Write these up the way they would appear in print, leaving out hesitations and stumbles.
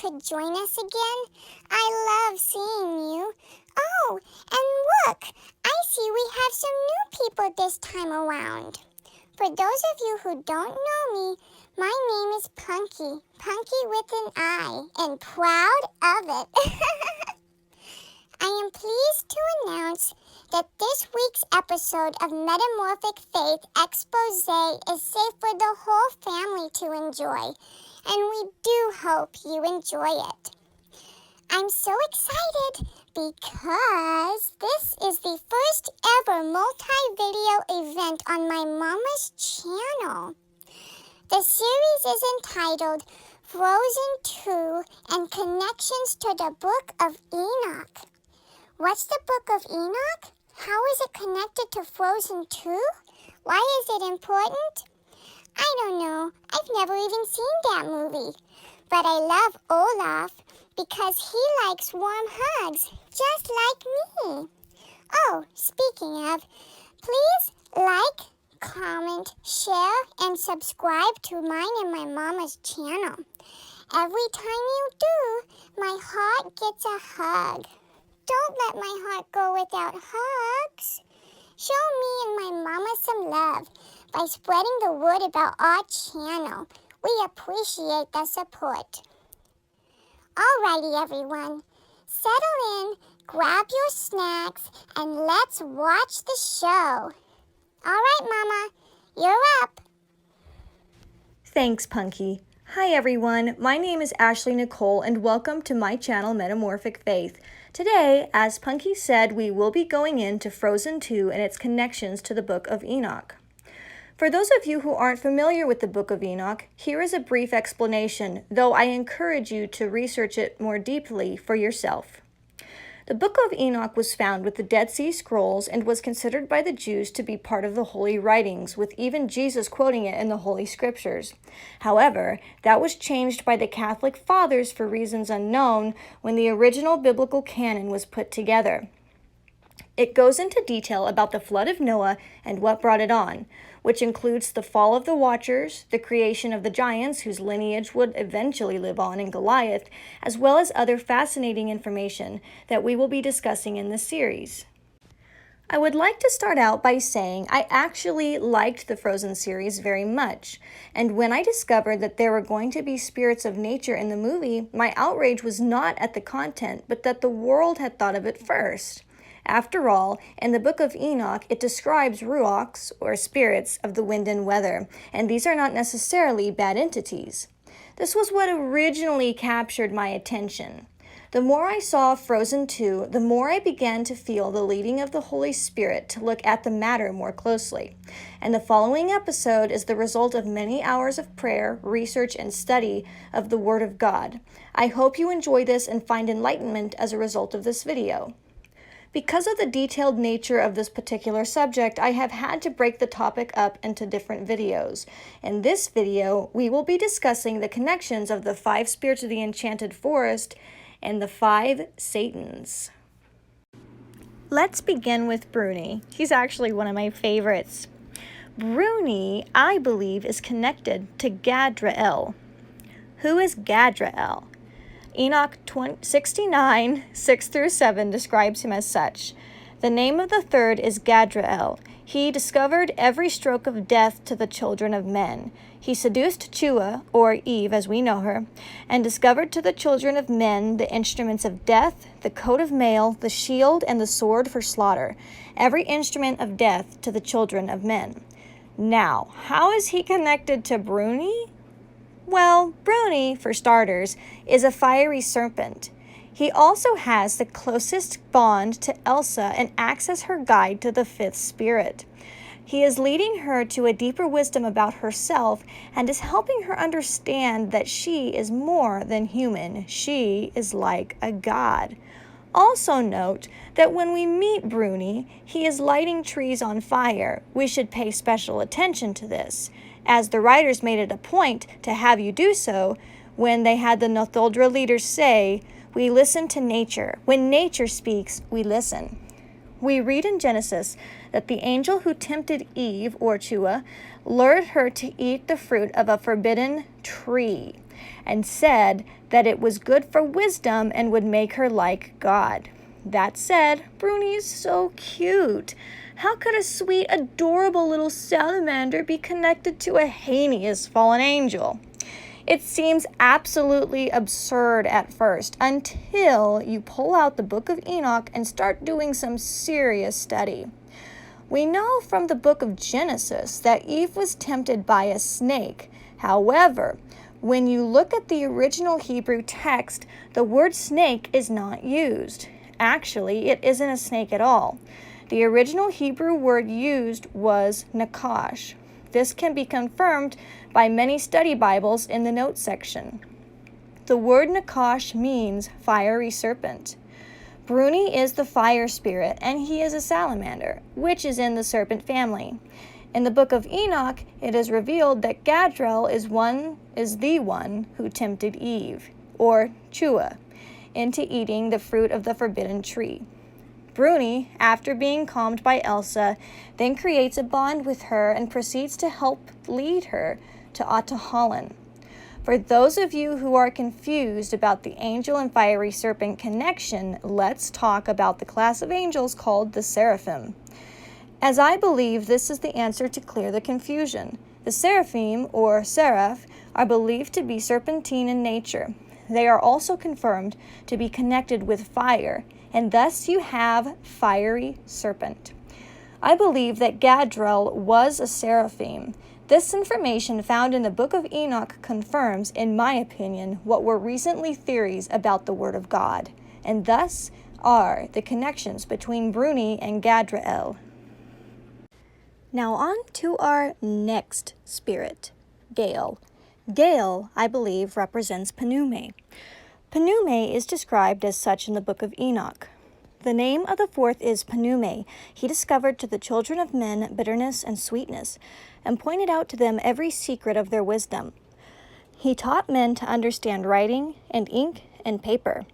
could join us again. I love seeing you. Oh, and look, I see we have some new people this time around. For those of you who don't know me, my name is Punky with an I, and proud of it. I am pleased to announce that this week's episode of Metamorphic Faith Expose is safe for the whole family to enjoy, and we do hope you enjoy it. I'm so excited because this is the first ever multi-video event on my mama's channel. The series is entitled Frozen 2 and Connections to the Book of Enoch. What's the Book of Enoch? How is it connected to Frozen 2? Why is it important? I don't know. I've never even seen that movie. But I love Olaf because he likes warm hugs, just like me. Oh, speaking of, please like, comment, share, and subscribe to mine and my mama's channel. Every time you do, my heart gets a hug. Don't let my heart go without hugs. Show me and my mama some love by spreading the word about our channel. We appreciate the support. Alrighty, everyone. Settle in, grab your snacks, and let's watch the show. Alright, Mama, you're up. Thanks, Punky. Hi, everyone. My name is Ashley Nicole, and welcome to my channel, Metamorphic Faith. Today, as Punky said, we will be going into Frozen 2 and its connections to the Book of Enoch. For those of you who aren't familiar with the Book of Enoch, here is a brief explanation, though I encourage you to research it more deeply for yourself. The Book of Enoch was found with the Dead Sea Scrolls and was considered by the Jews to be part of the Holy Writings, with even Jesus quoting it in the Holy Scriptures. However, that was changed by the Catholic Fathers for reasons unknown when the original biblical canon was put together. It goes into detail about the flood of Noah and what brought it on, which includes the fall of the Watchers, the creation of the giants whose lineage would eventually live on in Goliath, as well as other fascinating information that we will be discussing in this series. I would like to start out by saying I actually liked the Frozen series very much, and when I discovered that there were going to be spirits of nature in the movie, my outrage was not at the content, but that the world had thought of it first. After all, in the Book of Enoch, it describes ruachs, or spirits, of the wind and weather, and these are not necessarily bad entities. This was what originally captured my attention. The more I saw Frozen 2, the more I began to feel the leading of the Holy Spirit to look at the matter more closely. And the following episode is the result of many hours of prayer, research, and study of the Word of God. I hope you enjoy this and find enlightenment as a result of this video. Because of the detailed nature of this particular subject, I have had to break the topic up into different videos. In this video, we will be discussing the connections of the 5 spirits of the enchanted forest and the 5 Satans. Let's begin with Bruni. He's actually one of my favorites. Bruni, I believe, is connected to Gadrael. Who is Gadrael? Enoch 69, 6-7 describes him as such. The name of the third is Gadrael. He discovered every stroke of death to the children of men. He seduced Chua, or Eve as we know her, and discovered to the children of men the instruments of death, the coat of mail, the shield, and the sword for slaughter. Every instrument of death to the children of men. Now, how is he connected to Bruni? Well, Bruni, for starters, is a fiery serpent. He also has the closest bond to Elsa and acts as her guide to the 5th spirit. He is leading her to a deeper wisdom about herself and is helping her understand that she is more than human. She is like a god. Also note that when we meet Bruni, he is lighting trees on fire. We should pay special attention to this, as the writers made it a point to have you do so when they had the Notholdra leaders say, "We listen to nature. When nature speaks, we listen." We read in Genesis that the angel who tempted Eve, or Chua, lured her to eat the fruit of a forbidden tree and said that it was good for wisdom and would make her like God. That said, Bruni's so cute. How could a sweet, adorable little salamander be connected to a heinous fallen angel? It seems absolutely absurd at first until you pull out the Book of Enoch and start doing some serious study. We know from the book of Genesis that Eve was tempted by a snake. However, when you look at the original Hebrew text, the word snake is not used. Actually, it isn't a snake at all. The original Hebrew word used was nakash. This can be confirmed by many study Bibles in the notes section. The word nakash means fiery serpent. Bruni is the fire spirit, and he is a salamander, which is in the serpent family. In the Book of Enoch, it is revealed that Gadriel is the one who tempted Eve, or Chua, into eating the fruit of the forbidden tree. Bruni, after being calmed by Elsa, then creates a bond with her and proceeds to help lead her to Ahtohallan. For those of you who are confused about the angel and fiery serpent connection, let's talk about the class of angels called the seraphim. As I believe this is the answer to clear the confusion. The seraphim, or seraph, are believed to be serpentine in nature. They are also confirmed to be connected with fire, and thus you have fiery serpent. I believe that Gadriel was a seraphim. This information found in the Book of Enoch confirms, in my opinion, what were recently theories about the Word of God, and thus are the connections between Bruni and Gadriel. Now on to our next spirit, Gael. Gael, I believe, represents Penume. Penume is described as such in the Book of Enoch. The name of the fourth is Penume. He discovered to the children of men bitterness and sweetness, and pointed out to them every secret of their wisdom. He taught men to understand writing and ink and paper.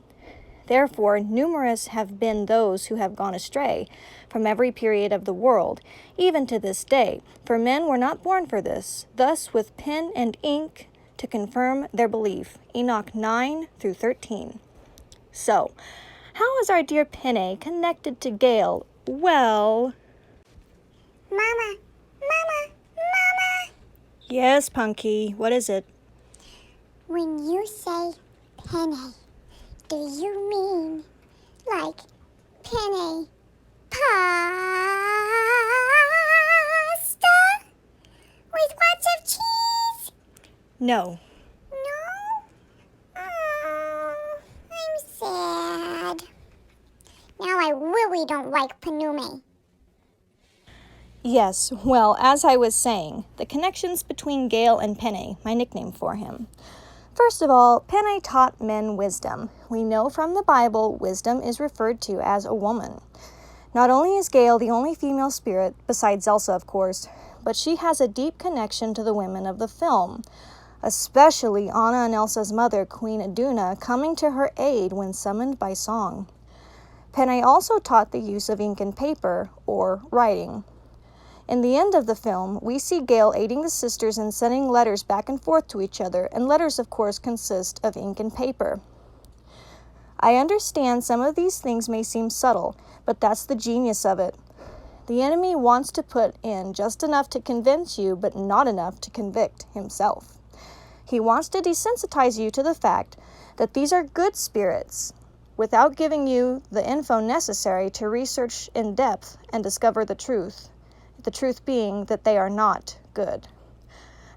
Therefore, numerous have been those who have gone astray from every period of the world, even to this day, for men were not born for this. Thus, with pen and ink to confirm their belief. Enoch 9 through 13. So, how is our dear Penne connected to Gael? Well... Mama! Yes, Punky, what is it? When you say penne, do you mean like penne pasta with lots of cheese? No. No? Oh, I'm sad. Now I really don't like Penume. Yes, well, as I was saying, the connections between Gael and Penne, my nickname for him. First of all, Penne taught men wisdom. We know from the Bible, wisdom is referred to as a woman. Not only is Gael the only female spirit, besides Elsa, of course, but she has a deep connection to the women of the film, especially Anna and Elsa's mother, Queen Iduna, coming to her aid when summoned by song. Penne also taught the use of ink and paper, or writing. In the end of the film, we see Gael aiding the sisters in sending letters back and forth to each other, and letters, of course, consist of ink and paper. I understand some of these things may seem subtle, but that's the genius of it. The enemy wants to put in just enough to convince you, but not enough to convict himself. He wants to desensitize you to the fact that these are good spirits, without giving you the info necessary to research in depth and discover the truth. The truth being that they are not good.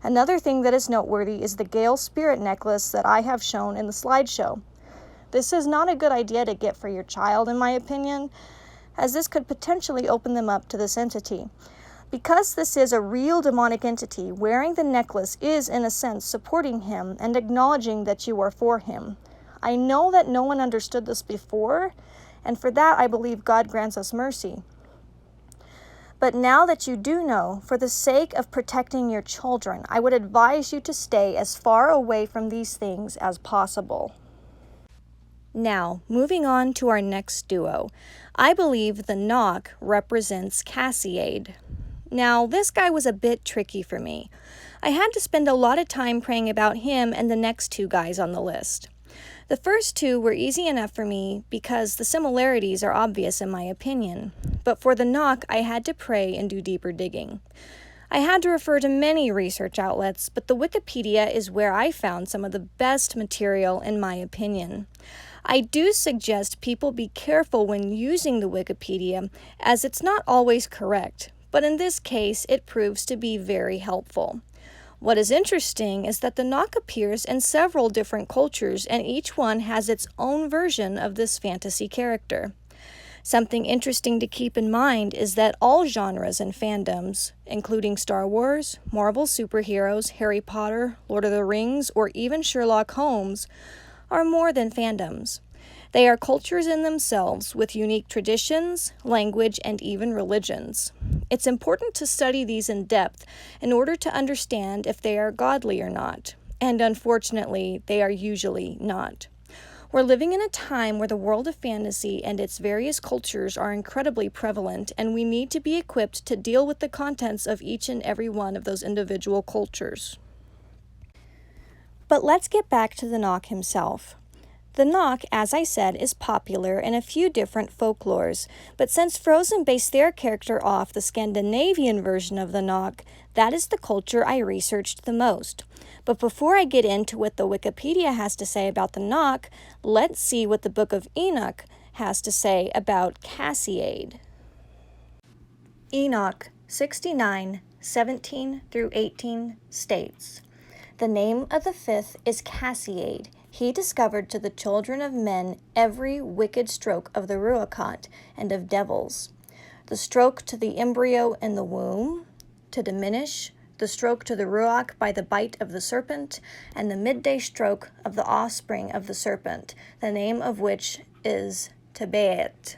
Another thing that is noteworthy is the Gael spirit necklace that I have shown in the slideshow. This is not a good idea to get for your child, in my opinion, as this could potentially open them up to this entity. Because this is a real demonic entity, wearing the necklace is, in a sense, supporting him and acknowledging that you are for him. I know that no one understood this before, and for that I believe God grants us mercy. But now that you do know, for the sake of protecting your children, I would advise you to stay as far away from these things as possible. Now, moving on to our next duo. I believe the Enoch represents Cassiade. Now, this guy was a bit tricky for me. I had to spend a lot of time praying about him and the next two guys on the list. The first two were easy enough for me because the similarities are obvious in my opinion, but for the Enoch, I had to pray and do deeper digging. I had to refer to many research outlets, but the Wikipedia is where I found some of the best material in my opinion. I do suggest people be careful when using the Wikipedia, as it's not always correct, but in this case, it proves to be very helpful. What is interesting is that the Enoch appears in several different cultures, and each one has its own version of this fantasy character. Something interesting to keep in mind is that all genres and fandoms, including Star Wars, Marvel superheroes, Harry Potter, Lord of the Rings, or even Sherlock Holmes, are more than fandoms. They are cultures in themselves with unique traditions, language, and even religions. It's important to study these in depth in order to understand if they are godly or not, and unfortunately, they are usually not. We're living in a time where the world of fantasy and its various cultures are incredibly prevalent, and we need to be equipped to deal with the contents of each and every one of those individual cultures. But let's get back to the Enoch himself. The Enoch, as I said, is popular in a few different folklores, but since Frozen based their character off the Scandinavian version of the Enoch, that is the culture I researched the most. But before I get into what the Wikipedia has to say about the Enoch, let's see what the Book of Enoch has to say about Cassiade. Enoch 69:17 through 18 states, "The name of the fifth is Cassiade. He discovered to the children of men every wicked stroke of the Ruachot and of devils, the stroke to the embryo in the womb, to diminish, the stroke to the Ruach by the bite of the serpent, and the midday stroke of the offspring of the serpent, the name of which is Tebet."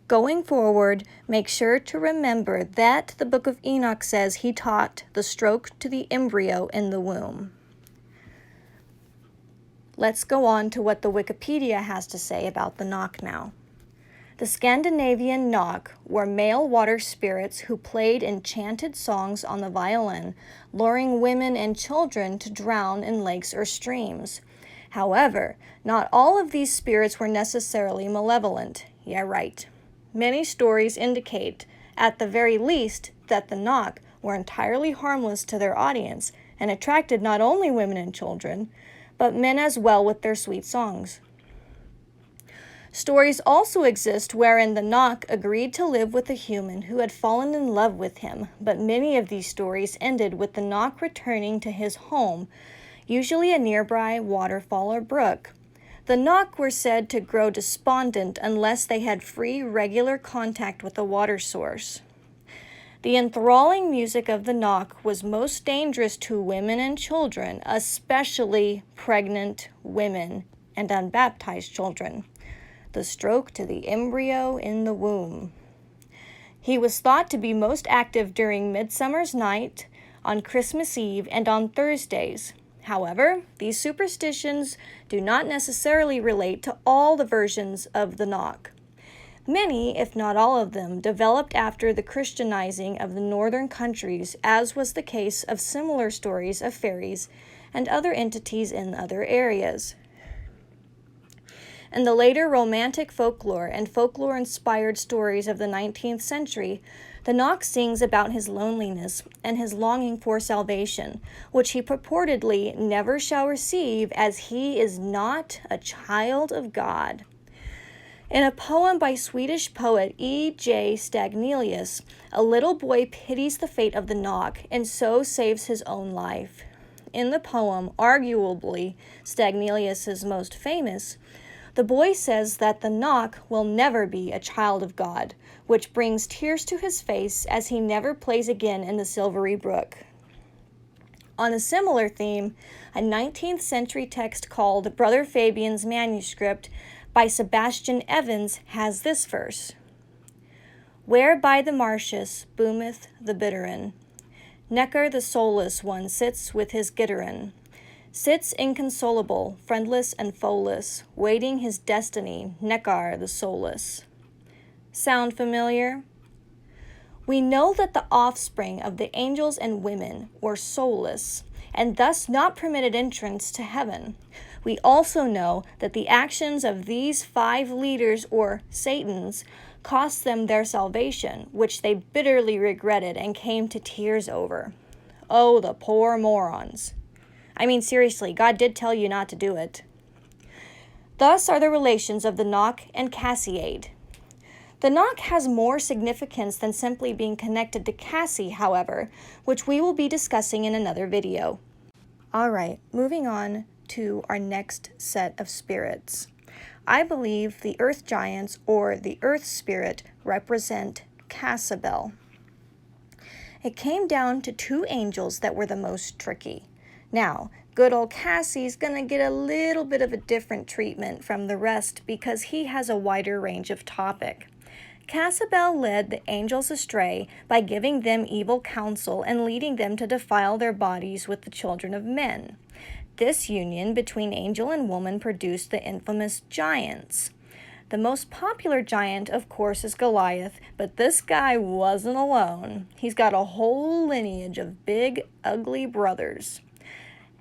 Going forward, make sure to remember that the Book of Enoch says he taught the stroke to the embryo in the womb. Let's go on to what the Wikipedia has to say about the Enoch now. The Scandinavian Enoch were male water spirits who played enchanted songs on the violin, luring women and children to drown in lakes or streams. However, not all of these spirits were necessarily malevolent. Yeah, right. Many stories indicate, at the very least, that the Enoch were entirely harmless to their audience and attracted not only women and children, but men as well with their sweet songs. Stories also exist wherein the Enoch agreed to live with a human who had fallen in love with him, but many of these stories ended with the Enoch returning to his home, usually a nearby waterfall or brook. The Enoch were said to grow despondent unless they had free, regular contact with a water source. The enthralling music of the Enoch was most dangerous to women and children, especially pregnant women and unbaptized children. The stroke to the embryo in the womb. He was thought to be most active during Midsummer's Night, on Christmas Eve, and on Thursdays. However, these superstitions do not necessarily relate to all the versions of the Enoch. Many, if not all of them, developed after the Christianizing of the northern countries, as was the case of similar stories of fairies and other entities in other areas. In the later Romantic folklore and folklore-inspired stories of the 19th century, the Enoch sings about his loneliness and his longing for salvation, which he purportedly never shall receive as he is not a child of God. In a poem by Swedish poet E.J. Stagnelius, a little boy pities the fate of the Enoch and so saves his own life. In the poem, arguably Stagnelius' most famous, the boy says that the Enoch will never be a child of God, which brings tears to his face as he never plays again in the silvery brook. On a similar theme, a 19th century text called Brother Fabian's Manuscript by Sebastian Evans has this verse: "Where by the marshes boometh the bittern, Necker the soulless one sits with his gitterin, Sits inconsolable, friendless and foeless, waiting his destiny, Nekar the soulless. Sound familiar? We know that the offspring of the angels and women were soulless, and thus not permitted entrance to heaven. We also know that the actions of these 5 leaders, or Satans, cost them their salvation, which they bitterly regretted and came to tears over. Oh, the poor morons. I mean, seriously, God did tell you not to do it. Thus are the relations of the Knock and Cassiade. The Knock has more significance than simply being connected to Cassie, however, which we will be discussing in another video. Alright, moving on to our next set of spirits. I believe the Earth Giants, or the Earth Spirit, represent Cassabel. It came down to 2 angels that were the most tricky. Now, good old Cassie's gonna get a little bit of a different treatment from the rest because he has a wider range of topic. Cassabel led the angels astray by giving them evil counsel and leading them to defile their bodies with the children of men. This union between angel and woman produced the infamous giants. The most popular giant, of course, is Goliath, but this guy wasn't alone. He's got a whole lineage of big, ugly brothers,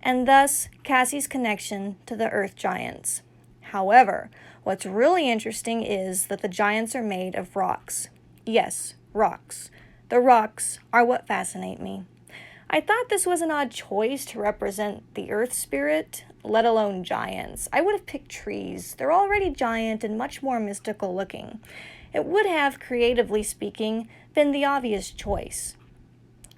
and thus Cassie's connection to the earth giants. However, what's really interesting is that the giants are made of rocks. Yes, rocks. The rocks are what fascinate me. I thought this was an odd choice to represent the earth spirit, let alone giants. I would have picked trees. They're already giant and much more mystical looking. It would have, creatively speaking, been the obvious choice.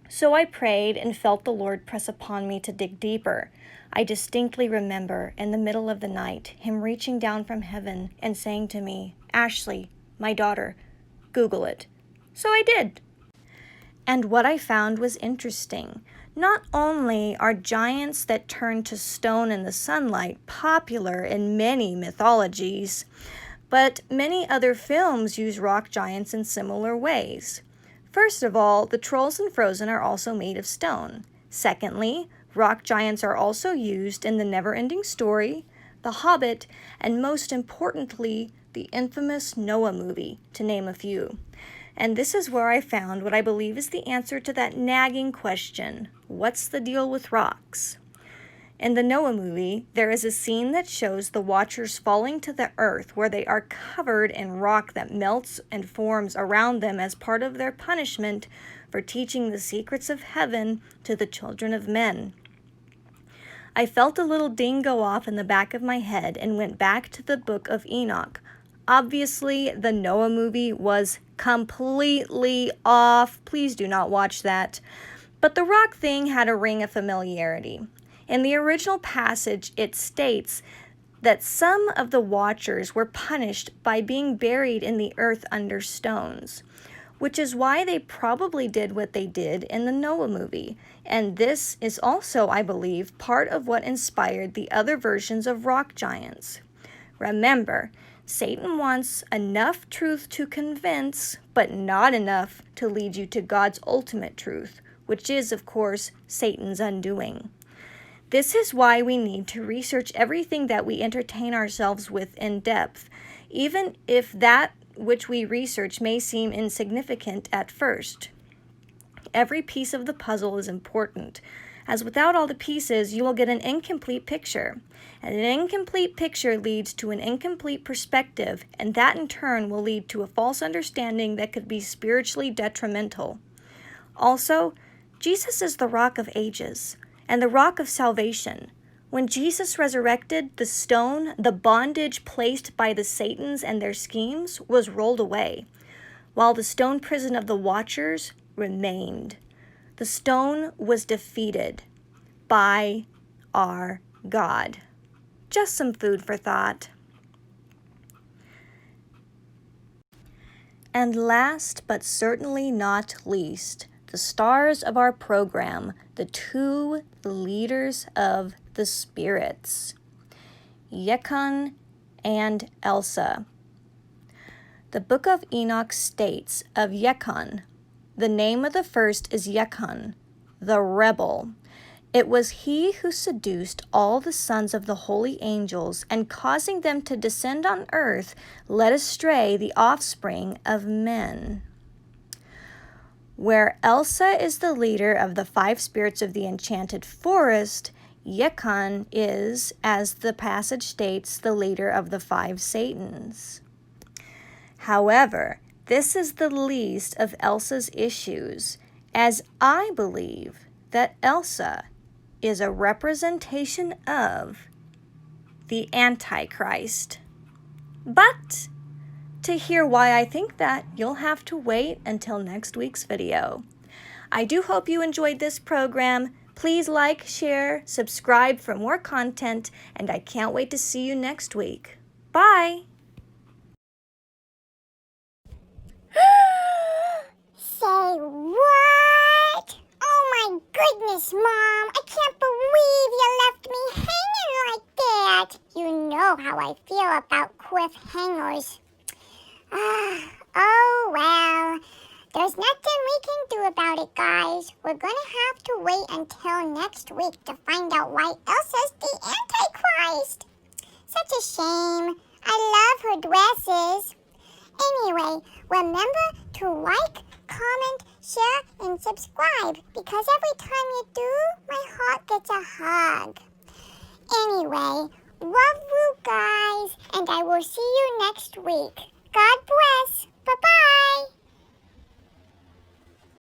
So I prayed and felt the Lord press upon me to dig deeper. I distinctly remember, in the middle of the night, him reaching down from heaven and saying to me, "Ashley, my daughter, Google it." So I did. And what I found was interesting. Not only are giants that turn to stone in the sunlight popular in many mythologies, but many other films use rock giants in similar ways. First of all, the trolls in Frozen are also made of stone. Secondly, rock giants are also used in The Never-Ending Story, The Hobbit, and most importantly, the infamous Noah movie, to name a few. And this is where I found what I believe is the answer to that nagging question, what's the deal with rocks? In the Noah movie, there is a scene that shows the Watchers falling to the earth where they are covered in rock that melts and forms around them as part of their punishment for teaching the secrets of heaven to the children of men. I felt a little ding go off in the back of my head and went back to the Book of Enoch. Obviously, the Noah movie was completely off. Please do not watch that. But the rock thing had a ring of familiarity. In the original passage, it states that some of the Watchers were punished by being buried in the earth under stones, which is why they probably did what they did in the Noah movie. And this is also, I believe, part of what inspired the other versions of rock giants. Remember, Satan wants enough truth to convince, but not enough to lead you to God's ultimate truth, which is, of course, Satan's undoing. This is why we need to research everything that we entertain ourselves with in depth, even if that which we research may seem insignificant at first. Every piece of the puzzle is important, as without all the pieces, you will get an incomplete picture. And an incomplete picture leads to an incomplete perspective, and that in turn will lead to a false understanding that could be spiritually detrimental. Also, Jesus is the rock of ages and the rock of salvation. When Jesus resurrected, the stone, the bondage placed by the Satans and their schemes, was rolled away, while the stone prison of the Watchers remained. The stone was defeated by our God. Just some food for thought. And last but certainly not least, the stars of our program, the 2 leaders of the spirits, Yekon and Elsa. The Book of Enoch states of Yekon, the name of the first is Yekon, the rebel. It was he who seduced all the sons of the holy angels, and causing them to descend on earth, led astray the offspring of men. Where Elsa is the leader of the 5 spirits of the enchanted forest, Yekon is, as the passage states, the leader of the 5 Satans. However, this is the least of Elsa's issues, as I believe that Elsa is a representation of the Antichrist. But to hear why I think that, you'll have to wait until next week's video. I do hope you enjoyed this program. Please like, share, subscribe for more content, and I can't wait to see you next week. Bye! Say what? Oh my goodness, Mom! I can't believe you left me hanging like that! You know how I feel about cliffhangers. Oh well. There's nothing we can do about it, guys. We're gonna have to wait until next week to find out why Elsa's the Antichrist. Such a shame. I love her dresses. Anyway, remember to like, comment, share, and subscribe, because every time you do, my heart gets a hug. Anyway, love you guys, and I will see you next week. God bless.